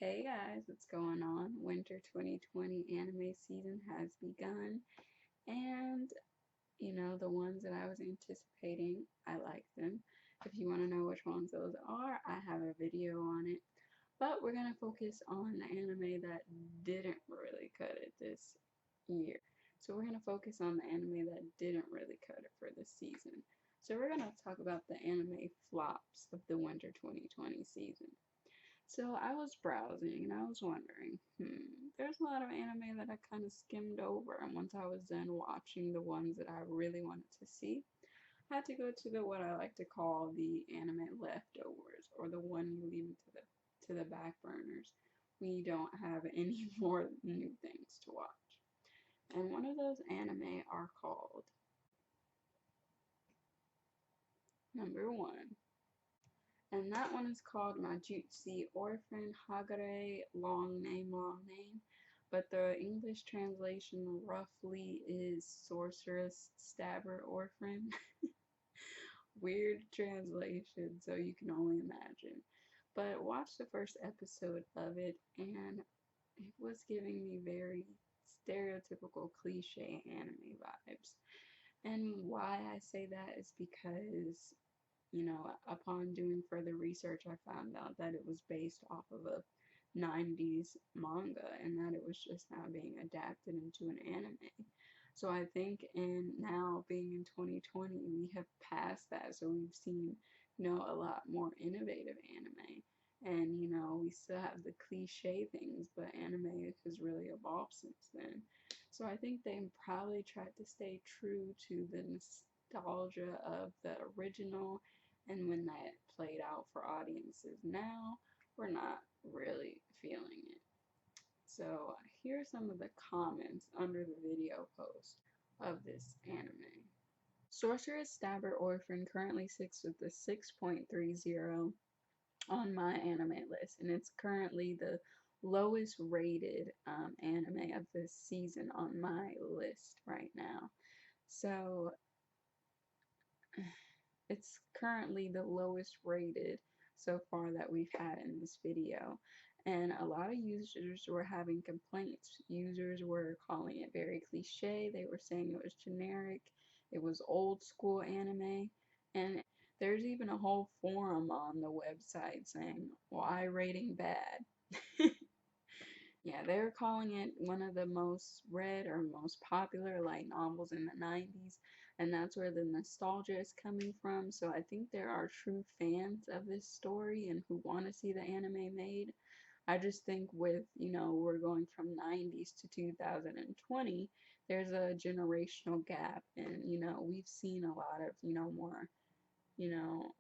Hey guys, what's going on? Winter 2020 anime season has begun, and the ones that I was anticipating, I like them. If you want to know which ones those are, I have a video on it. But we're going to focus on the anime that didn't really cut it this year. So we're going to focus on the anime that didn't really cut it for this season. So we're going to talk about the anime flops of the winter 2020 season. So I was browsing and I was wondering, there's a lot of anime that I kind of skimmed over, and once I was done watching the ones that I really wanted to see, I had to go to the what I like to call the anime leftovers, or the one you leave to the back burners when you don't have any more new things to watch. And one of those anime are called number one. And that one is called Majutsu Orphan Hagare, long name, long name. But the English translation roughly is Sorceress Stabber Orphan. Weird translation, so you can only imagine. But watch the first episode of it, and it was giving me very stereotypical cliche anime vibes. And why I say that is because upon doing further research, I found out that it was based off of a 90s manga and that it was just now being adapted into an anime. So I think in now being in 2020, we have passed that. So we've seen, a lot more innovative anime. And, we still have the cliche things, but anime has really evolved since then. So I think they probably tried to stay true to the nostalgia of the original, and when that played out for audiences now, we're not really feeling it. So here are some of the comments under the video post of this anime. Sorceress Stabber Orphan currently sits with the 6.30 on my anime list, and it's currently the lowest rated anime of this season on my list right now. So it's currently the lowest rated so far that we've had in this video. And a lot of users were having complaints. Users were calling it very cliche. They were saying it was generic, it was old school anime. And there's even a whole forum on the website saying, why rating bad? Yeah, they're calling it one of the most read or most popular light novels in the 90s, and that's where the nostalgia is coming from. So I think there are true fans of this story and who want to see the anime made. I just think with, we're going from 90s to 2020, there's a generational gap, and, we've seen a lot of, more, you know,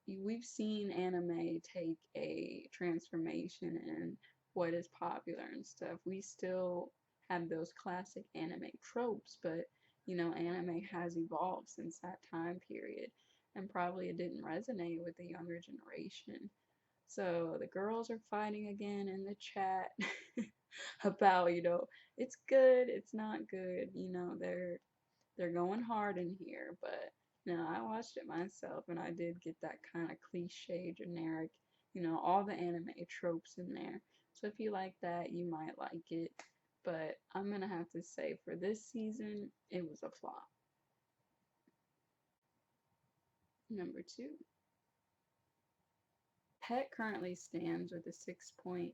we've seen anime take a transformation in what is popular and stuff. We still have those classic anime tropes, but anime has evolved since that time period, and probably it didn't resonate with the younger generation. So the girls are fighting again in the chat about, it's good, it's not good, they're going hard in here, but no, I watched it myself and I did get that kind of cliche, generic, all the anime tropes in there. So if you like that, you might like it. But I'm gonna have to say for this season, it was a flop. Number two, Pet currently stands with a 6.59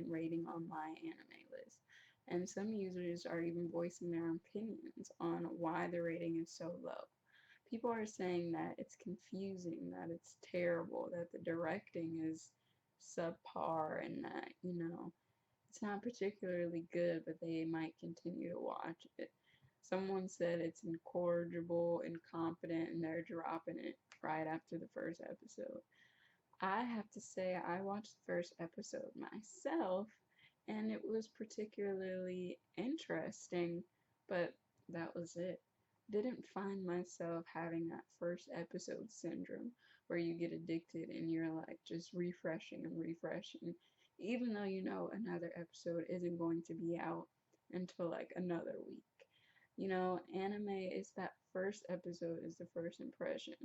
rating on my anime list, and some users are even voicing their opinions on why the rating is so low. People are saying that it's confusing, that it's terrible, that the directing is subpar, and that, it's not particularly good, but they might continue to watch it. Someone said it's incorrigible, incompetent, and they're dropping it right after the first episode. I have to say, I watched the first episode myself, and it was particularly interesting, but that was it. Didn't find myself having that first episode syndrome where you get addicted and you're like just refreshing and refreshing, even though another episode isn't going to be out until like another week. Anime is that first episode is the first impression,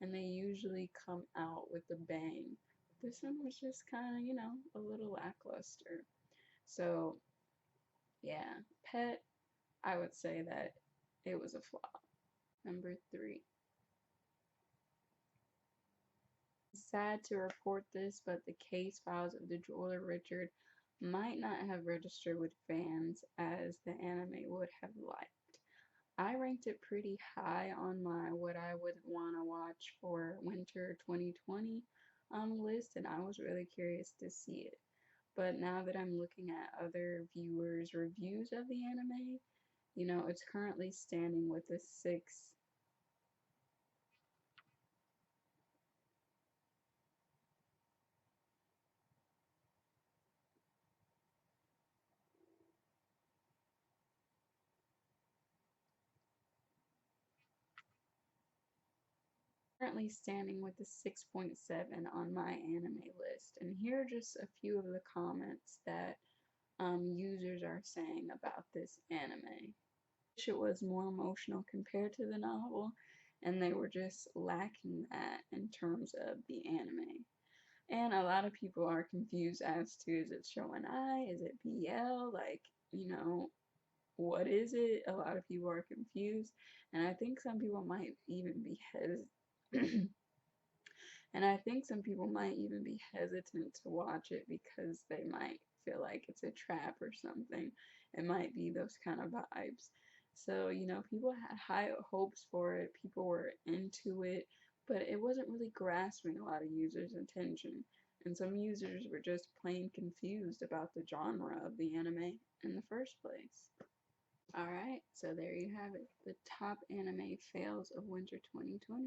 and they usually come out with a bang this one was just kind of, a little lackluster. So, yeah, Pet, I would say that it was a flop. Number 3. Sad to report this, but the case files of the jeweler Richard might not have registered with fans as the anime would have liked. I ranked it pretty high on my what I would want to watch for winter 2020 list, and I was really curious to see it. But now that I'm looking at other viewers' reviews of the anime, it's currently standing with a 6. Currently standing with a 6.7 on my anime list. And here are just a few of the comments that users are saying about this anime. It was more emotional compared to the novel, and they were just lacking that in terms of the anime. And a lot of people are confused as to, is it shonen I, is it BL, like, what is it? A lot of people are confused, and I think some people might even be hesitant. And I think some people might even be hesitant to watch it because they might feel like it's a trap or something. It might be those kind of vibes. So, people had high hopes for it, people were into it, but it wasn't really grasping a lot of users' attention. And some users were just plain confused about the genre of the anime in the first place. Alright, so there you have it. The top anime fails of winter 2020.